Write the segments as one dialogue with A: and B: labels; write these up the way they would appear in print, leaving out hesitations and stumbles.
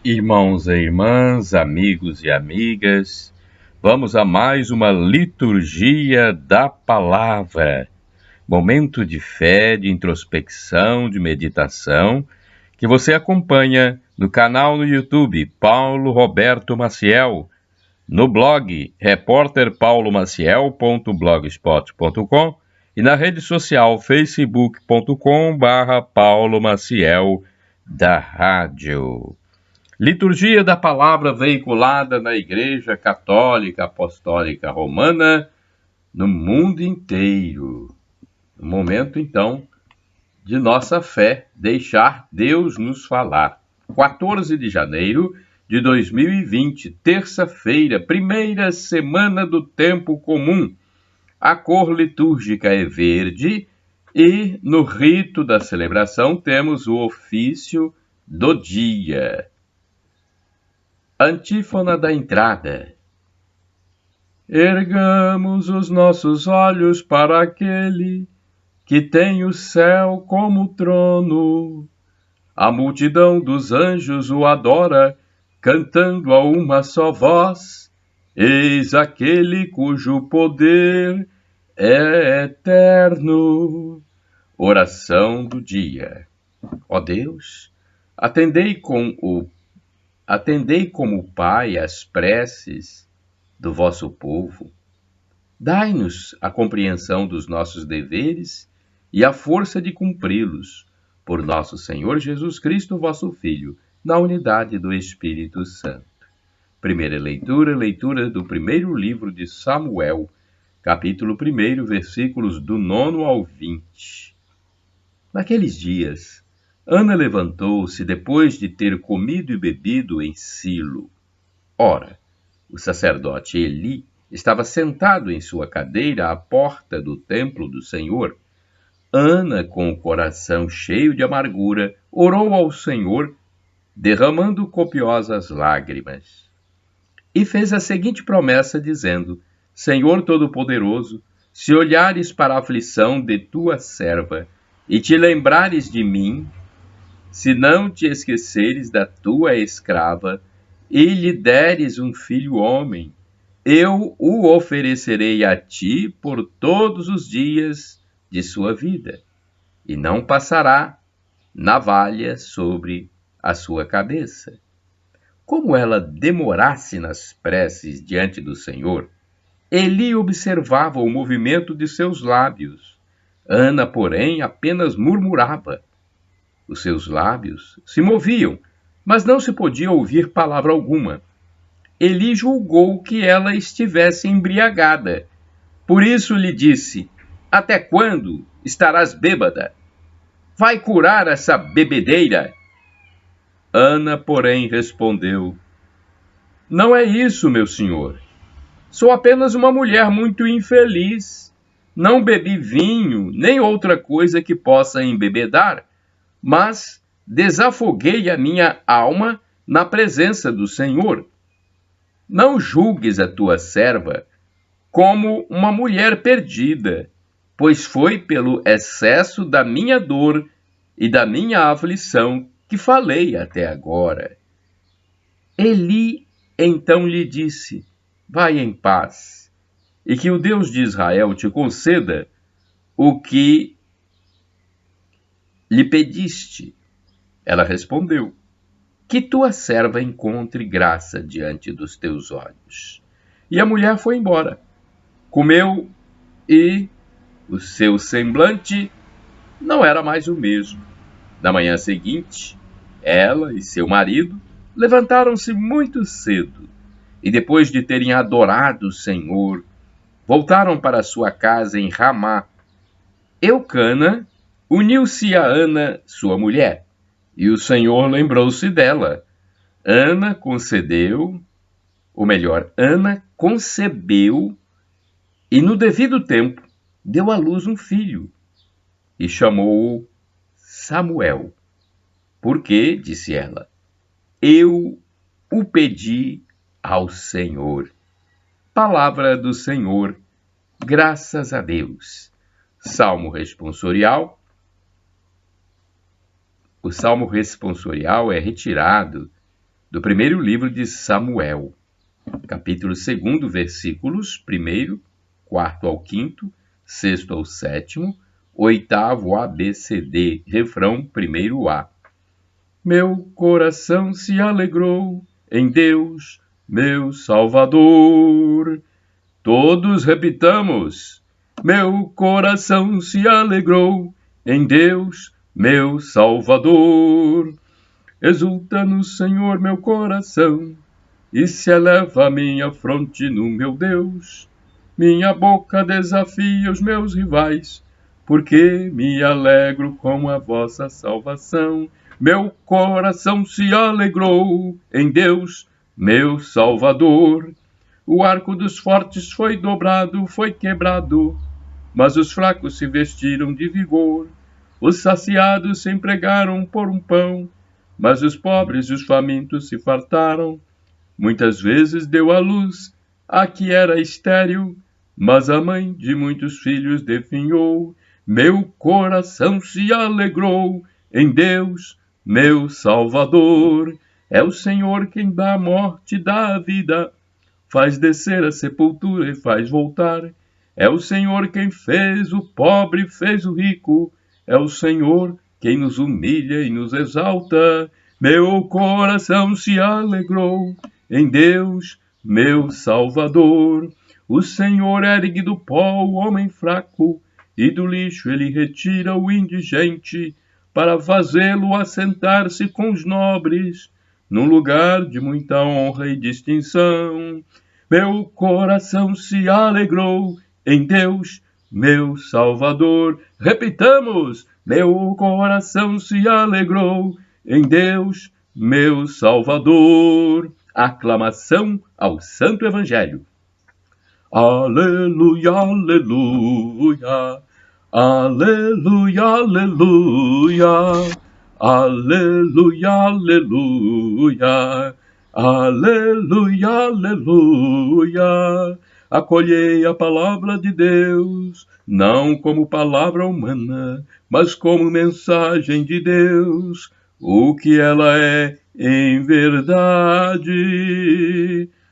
A: Irmãos e irmãs, amigos e amigas, vamos a mais uma liturgia da palavra, momento de fé, de introspecção, de meditação, que você acompanha no canal no YouTube Paulo Roberto Maciel, no blog repórterpaulomaciel.blogspot.com e na rede social facebook.com/Paulo Maciel da Rádio. Liturgia da Palavra veiculada na Igreja Católica Apostólica Romana no mundo inteiro. No momento, então, de nossa fé, deixar Deus nos falar. 14 de janeiro de 2020, terça-feira, primeira semana do tempo comum. A cor litúrgica é verde e, no rito da celebração, temos o ofício do dia. Antífona da entrada. Ergamos os nossos olhos para aquele que tem o céu como trono. A multidão dos anjos o adora, cantando a uma só voz. Eis aquele cujo poder é eterno. Oração do dia. Ó Deus, atendei como Pai as preces do vosso povo. Dai-nos a compreensão dos nossos deveres e a força de cumpri-los, por nosso Senhor Jesus Cristo, vosso Filho, na unidade do Espírito Santo. Primeira leitura do primeiro livro de Samuel, capítulo 1, versículos do 9 ao 20. Naqueles dias, Ana levantou-se depois de ter comido e bebido em Silo. Ora, o sacerdote Eli estava sentado em sua cadeira à porta do templo do Senhor. Ana, com o coração cheio de amargura, orou ao Senhor, derramando copiosas lágrimas. E fez a seguinte promessa, dizendo: Senhor Todo-Poderoso, se olhares para a aflição de tua serva e te lembrares de mim, se não te esqueceres da tua escrava e lhe deres um filho homem, eu o oferecerei a ti por todos os dias de sua vida, e não passará navalha sobre a sua cabeça. Como ela demorasse nas preces diante do Senhor, Eli observava o movimento de seus lábios. Ana, porém, apenas murmurava. Os seus lábios se moviam, mas não se podia ouvir palavra alguma. Eli julgou que ela estivesse embriagada. Por isso lhe disse: Até quando estarás bêbada? Vai curar essa bebedeira? Ana, porém, respondeu: Não é isso, meu senhor. Sou apenas uma mulher muito infeliz. Não bebi vinho, nem outra coisa que possa embebedar, mas desafoguei a minha alma na presença do Senhor. Não julgues a tua serva como uma mulher perdida, pois foi pelo excesso da minha dor e da minha aflição que falei até agora. Eli então lhe disse: Vai em paz, e que o Deus de Israel te conceda o que lhe pediste. Ela respondeu: Que tua serva encontre graça diante dos teus olhos. E a mulher foi embora. Comeu e o seu semblante não era mais o mesmo. Na manhã seguinte, ela e seu marido levantaram-se muito cedo e, depois de terem adorado o Senhor, voltaram para sua casa em Ramá. Eucana uniu-se a Ana, sua mulher, e o Senhor lembrou-se dela. Ana concebeu e, no devido tempo, deu à luz um filho e chamou-o Samuel. Porque, disse ela, eu o pedi ao Senhor. Palavra do Senhor, graças a Deus. Salmo responsorial. O salmo responsorial é retirado do primeiro livro de Samuel, capítulo 2, versículos 1º, 4º ao 5º, 6º ao 7º, 8º A, B, C, D, refrão 1º A. Meu coração se alegrou em Deus, meu Salvador. Todos repitamos. Meu coração se alegrou em Deus, meu Salvador. Exulta no Senhor meu coração, e se eleva a minha fronte no meu Deus. Minha boca desafia os meus rivais, porque me alegro com a vossa salvação. Meu coração se alegrou em Deus, meu Salvador. O arco dos fortes foi dobrado, foi quebrado, mas os fracos se vestiram de vigor. Os saciados se empregaram por um pão, mas os pobres e os famintos se fartaram. Muitas vezes deu à luz a que era estéril, mas a mãe de muitos filhos definhou. Meu coração se alegrou em Deus, meu Salvador. É o Senhor quem dá a morte e dá a vida, faz descer a sepultura e faz voltar. É o Senhor quem fez o pobre e fez o rico. É o Senhor quem nos humilha e nos exalta. Meu coração se alegrou em Deus, meu Salvador. O Senhor ergue do pó o homem fraco, e do lixo ele retira o indigente, para fazê-lo assentar-se com os nobres, num lugar de muita honra e distinção. Meu coração se alegrou em Deus, meu Salvador. Repitamos! Meu coração se alegrou em Deus, meu Salvador. Aclamação ao Santo Evangelho. Aleluia, aleluia, aleluia, aleluia, aleluia, aleluia, aleluia, aleluia. Acolhei a palavra de Deus, não como palavra humana, mas como mensagem de Deus, o que ela é em verdade.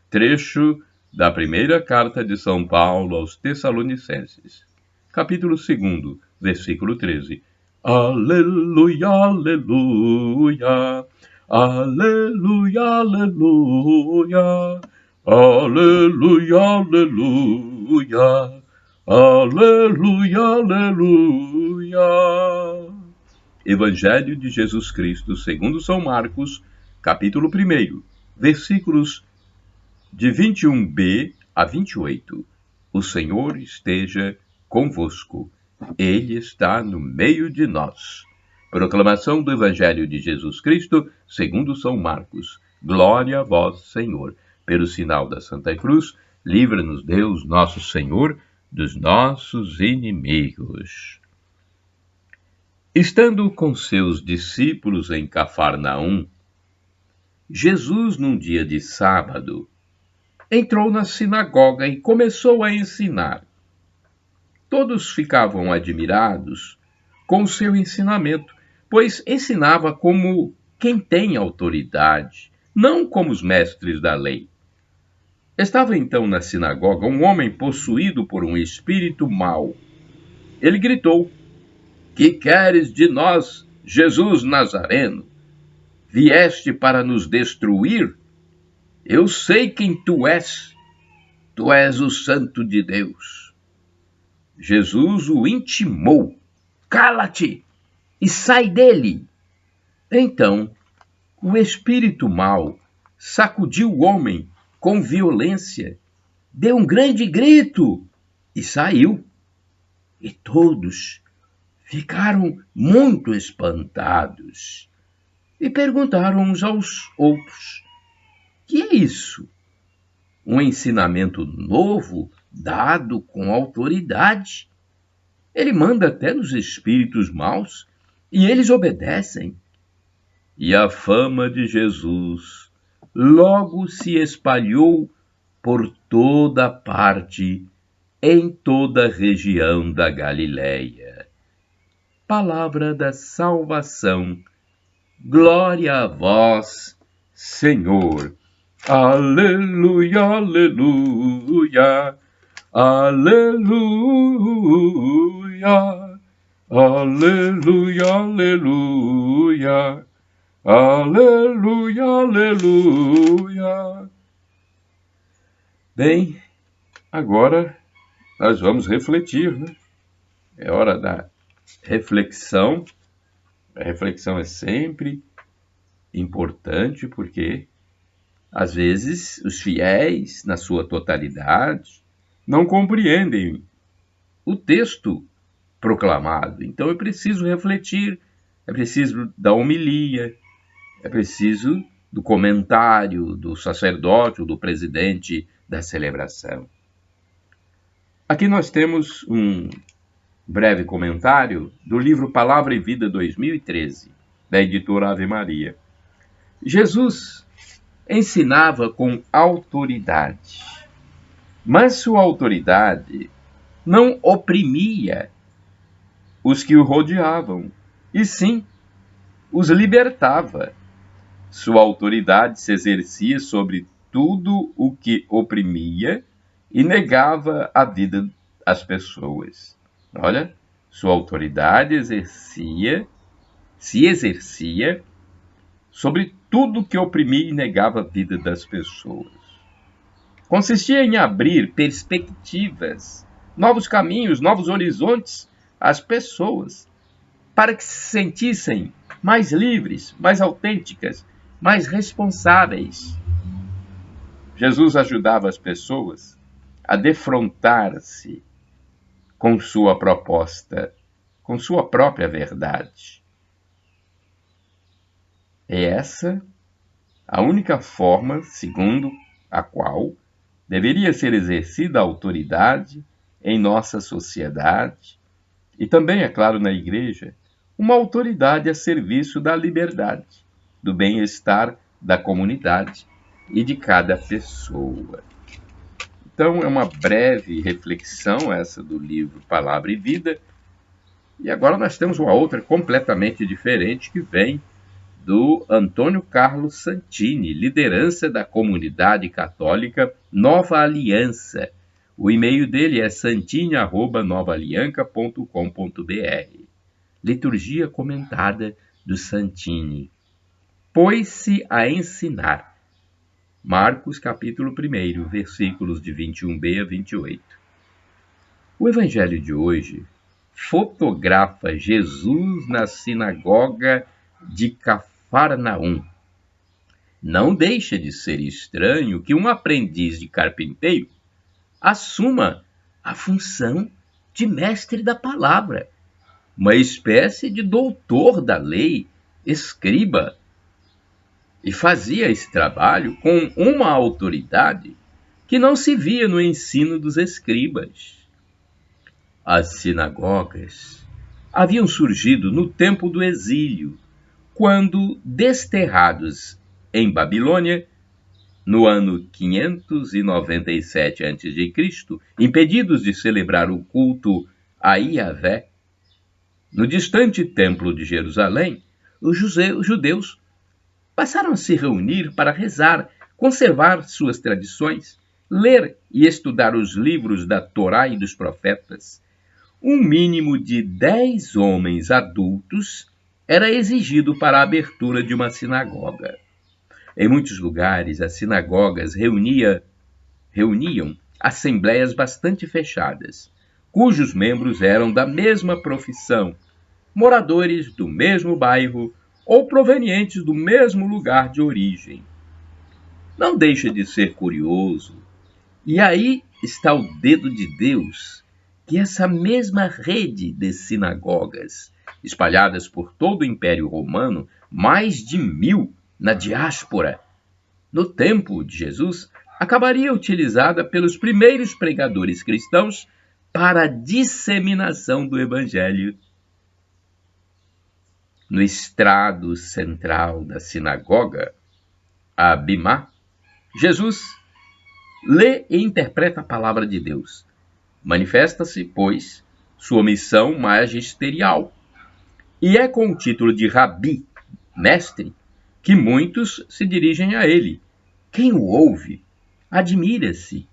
A: Trecho da primeira carta de São Paulo aos Tessalonicenses, capítulo 2, versículo 13. Aleluia, aleluia, aleluia, aleluia, aleluia, aleluia, aleluia, aleluia. Evangelho de Jesus Cristo segundo São Marcos, capítulo 1, versículos de 21b a 28. O Senhor esteja convosco. Ele está no meio de nós. Proclamação do Evangelho de Jesus Cristo segundo São Marcos. Glória a vós, Senhor. Pelo sinal da Santa Cruz, livra-nos Deus, nosso Senhor, dos nossos inimigos. Estando com seus discípulos em Cafarnaum, Jesus, num dia de sábado, entrou na sinagoga e começou a ensinar. Todos ficavam admirados com o seu ensinamento, pois ensinava como quem tem autoridade, não como os mestres da lei. Estava então na sinagoga um homem possuído por um espírito mau. Ele gritou: Que queres de nós, Jesus Nazareno? Vieste para nos destruir? Eu sei quem tu és o Santo de Deus. Jesus o intimou: Cala-te e sai dele. Então, o espírito mau sacudiu o homem com violência, deu um grande grito e saiu. E todos ficaram muito espantados e perguntaram uns aos outros: Que é isso? Um ensinamento novo, dado com autoridade. Ele manda até nos espíritos maus e eles obedecem. E a fama de Jesus logo se espalhou por toda parte, em toda a região da Galileia. Palavra da salvação. Glória a vós, Senhor. Aleluia, aleluia, aleluia, aleluia, aleluia, aleluia, aleluia. Bem, agora nós vamos refletir, né? É hora da reflexão. A reflexão é sempre importante porque, às vezes, os fiéis, na sua totalidade, não compreendem o texto proclamado. Então é preciso refletir, é preciso da homilia, é preciso do comentário do sacerdote ou do presidente da celebração. Aqui nós temos um breve comentário do livro Palavra e Vida 2013, da editora Ave Maria. Jesus ensinava com autoridade, mas sua autoridade não oprimia os que o rodeavam, e sim os libertava. Sua autoridade se exercia sobre tudo o que oprimia e negava a vida às pessoas. Olha, sua autoridade se exercia sobre tudo que oprimia e negava a vida das pessoas. Consistia em abrir perspectivas, novos caminhos, novos horizontes às pessoas, para que se sentissem mais livres, mais autênticas, mais responsáveis. Jesus ajudava as pessoas a defrontar-se com sua proposta, com sua própria verdade. É essa a única forma, segundo a qual deveria ser exercida a autoridade em nossa sociedade e também, é claro, na Igreja, uma autoridade a serviço da liberdade, do bem-estar da comunidade e de cada pessoa. Então, é uma breve reflexão essa do livro Palavra e Vida. E agora nós temos uma outra completamente diferente que vem do Antônio Carlos Santini, liderança da comunidade católica Nova Aliança. O e-mail dele é santini@novaalianca.com.br. Liturgia comentada do Santini. Pôs-se a ensinar. Marcos, capítulo 1, versículos de 21b a 28. O evangelho de hoje fotografa Jesus na sinagoga de Cafarnaum. Não deixa de ser estranho que um aprendiz de carpinteiro assuma a função de mestre da palavra, uma espécie de doutor da lei, escriba, e fazia esse trabalho com uma autoridade que não se via no ensino dos escribas. As sinagogas haviam surgido no tempo do exílio, quando, desterrados em Babilônia, no ano 597 a.C., impedidos de celebrar o culto a Iavé, no distante templo de Jerusalém, os judeus passaram a se reunir para rezar, conservar suas tradições, ler e estudar os livros da Torá e dos profetas. Um mínimo de 10 homens adultos era exigido para a abertura de uma sinagoga. Em muitos lugares, as sinagogas reuniam assembleias bastante fechadas, cujos membros eram da mesma profissão, moradores do mesmo bairro ou provenientes do mesmo lugar de origem. Não deixa de ser curioso, e aí está o dedo de Deus, que essa mesma rede de sinagogas, espalhadas por todo o Império Romano, mais de 1000 na diáspora, no tempo de Jesus, acabaria utilizada pelos primeiros pregadores cristãos para a disseminação do Evangelho. No estrado central da sinagoga, a Bimá, Jesus lê e interpreta a palavra de Deus. Manifesta-se, pois, sua missão magisterial. E é com o título de Rabi, mestre, que muitos se dirigem a ele. Quem o ouve admira-se.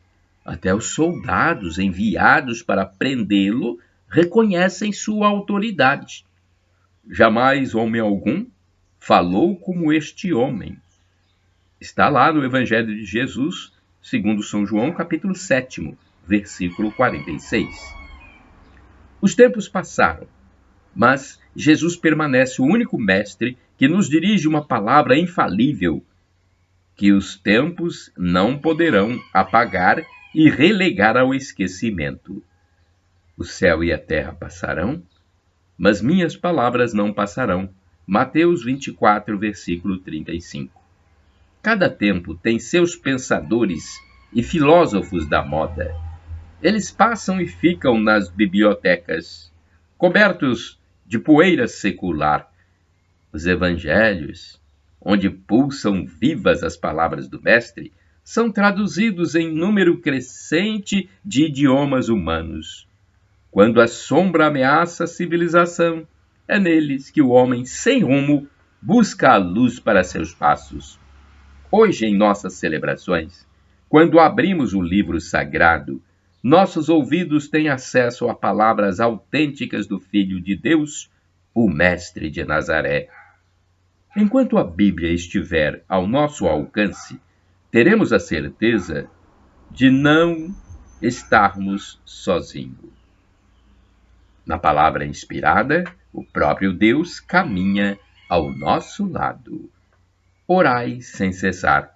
A: Até os soldados enviados para prendê-lo reconhecem sua autoridade. Jamais homem algum falou como este homem. Está lá no Evangelho de Jesus, segundo São João, capítulo 7, versículo 46. Os tempos passaram, mas Jesus permanece o único mestre que nos dirige uma palavra infalível, que os tempos não poderão apagar e relegar ao esquecimento. O céu e a terra passarão, mas minhas palavras não passarão. Mateus 24, versículo 35. Cada tempo tem seus pensadores e filósofos da moda. Eles passam e ficam nas bibliotecas, cobertos de poeira secular. Os evangelhos, onde pulsam vivas as palavras do Mestre, são traduzidos em número crescente de idiomas humanos. Quando a sombra ameaça a civilização, é neles que o homem sem rumo busca a luz para seus passos. Hoje, em nossas celebrações, quando abrimos o livro sagrado, nossos ouvidos têm acesso a palavras autênticas do Filho de Deus, o Mestre de Nazaré. Enquanto a Bíblia estiver ao nosso alcance, teremos a certeza de não estarmos sozinhos. Na palavra inspirada, o próprio Deus caminha ao nosso lado. Orai sem cessar.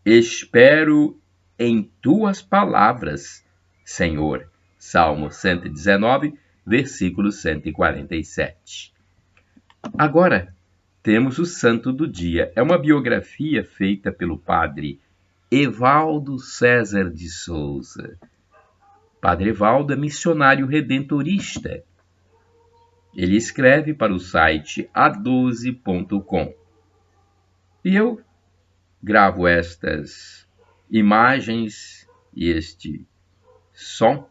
A: Espero em tuas palavras, Senhor. Salmo 119, versículo 147. Agora, temos o Santo do Dia. É uma biografia feita pelo padre Evaldo César de Souza. Padre Evaldo é missionário redentorista. Ele escreve para o site a12.com. E eu gravo estas imagens e este som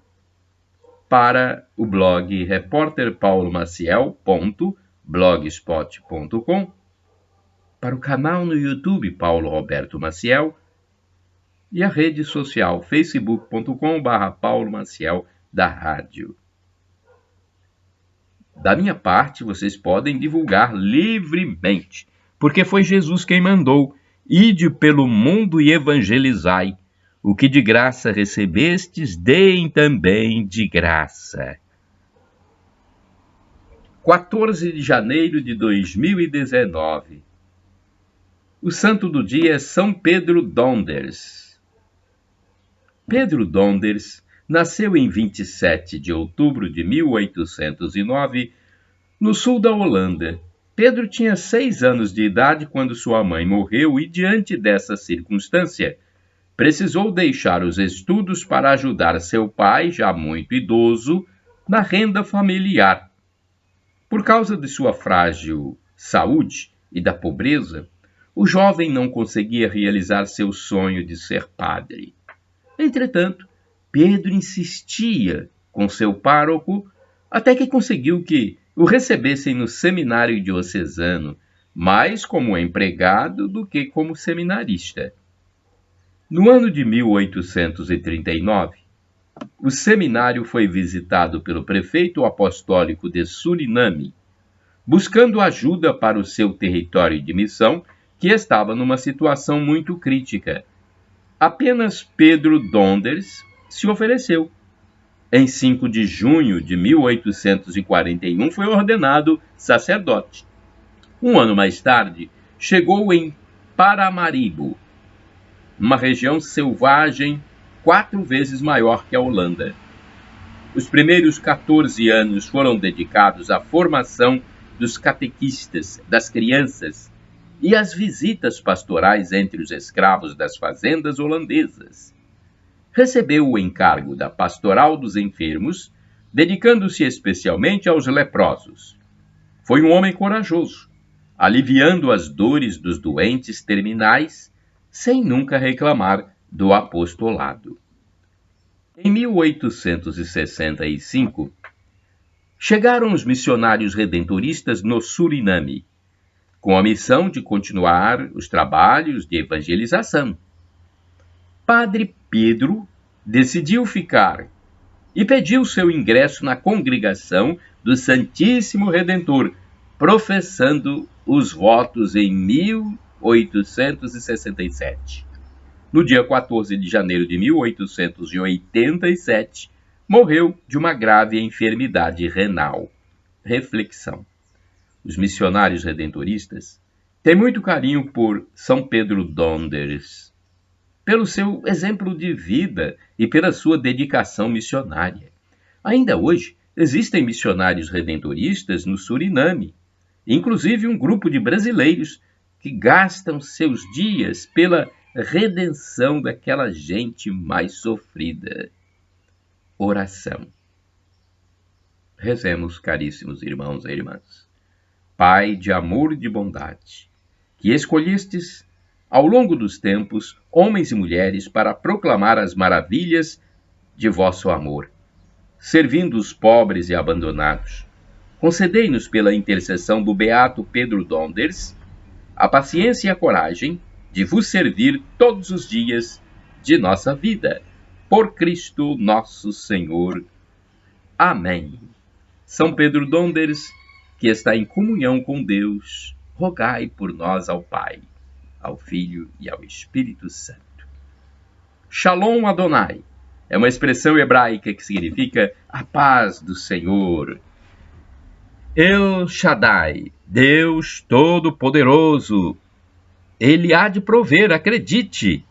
A: para o blog repórterpaulomaciel.blogspot.com, para o canal no YouTube Paulo Roberto Maciel e a rede social facebook.com/Paulo Maciel da rádio. Da minha parte, vocês podem divulgar livremente, porque foi Jesus quem mandou: ide pelo mundo e evangelizai. O que de graça recebestes, deem também de graça. 14 de janeiro de 2019. O santo do dia é São Pedro Donders. Pedro Donders nasceu em 27 de outubro de 1809, no sul da Holanda. Pedro tinha 6 anos de idade quando sua mãe morreu e, diante dessa circunstância, precisou deixar os estudos para ajudar seu pai, já muito idoso, na renda familiar. Por causa de sua frágil saúde e da pobreza, o jovem não conseguia realizar seu sonho de ser padre. Entretanto, Pedro insistia com seu pároco até que conseguiu que o recebessem no seminário diocesano, mais como empregado do que como seminarista. No ano de 1839, o seminário foi visitado pelo prefeito apostólico de Suriname, buscando ajuda para o seu território de missão, que estava numa situação muito crítica. Apenas Pedro Donders se ofereceu. Em 5 de junho de 1841 foi ordenado sacerdote. Um ano mais tarde, chegou em Paramaribo, uma região selvagem 4 vezes maior que a Holanda. Os primeiros 14 anos foram dedicados à formação dos catequistas, das crianças, e às visitas pastorais entre os escravos das fazendas holandesas. Recebeu o encargo da pastoral dos enfermos, dedicando-se especialmente aos leprosos. Foi um homem corajoso, aliviando as dores dos doentes terminais, sem nunca reclamar do apostolado. Em 1865, chegaram os missionários redentoristas no Suriname. com a missão de continuar os trabalhos de evangelização. Padre Pedro decidiu ficar e pediu seu ingresso na congregação do Santíssimo Redentor, professando os votos em 1867. No dia 14 de janeiro de 1887, morreu de uma grave enfermidade renal. Reflexão. Os missionários redentoristas têm muito carinho por São Pedro Donders, pelo seu exemplo de vida e pela sua dedicação missionária. Ainda hoje, existem missionários redentoristas no Suriname, inclusive um grupo de brasileiros que gastam seus dias pela redenção daquela gente mais sofrida. Oração. Rezemos, caríssimos irmãos e irmãs. Pai de amor e de bondade, que escolhestes, ao longo dos tempos, homens e mulheres para proclamar as maravilhas de vosso amor, servindo os pobres e abandonados, concedei-nos, pela intercessão do beato Pedro Donders, a paciência e a coragem de vos servir todos os dias de nossa vida. Por Cristo nosso Senhor. Amém. São Pedro Donders, que está em comunhão com Deus, rogai por nós ao Pai, ao Filho e ao Espírito Santo. Shalom Adonai é uma expressão hebraica que significa a paz do Senhor. El Shaddai, Deus Todo-Poderoso, Ele há de prover, acredite.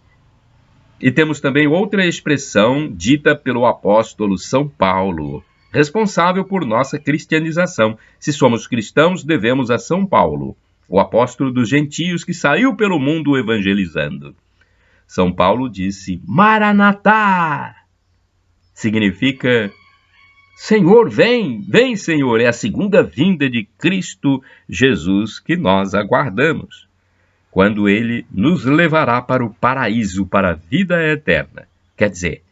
A: E temos também outra expressão dita pelo apóstolo São Paulo, responsável por nossa cristianização. Se somos cristãos, devemos a São Paulo, o apóstolo dos gentios que saiu pelo mundo evangelizando. São Paulo disse, Maranatá! Significa, Senhor, vem, vem, Senhor. É a segunda vinda de Cristo Jesus que nós aguardamos, quando Ele nos levará para o paraíso, para a vida eterna. Quer dizer,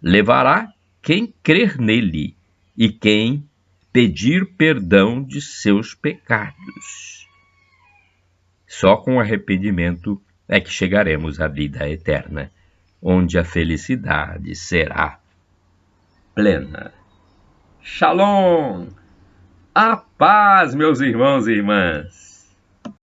A: levará quem crer nele e quem pedir perdão de seus pecados. Só com arrependimento é que chegaremos à vida eterna, onde a felicidade será plena. Shalom! A paz, meus irmãos e irmãs!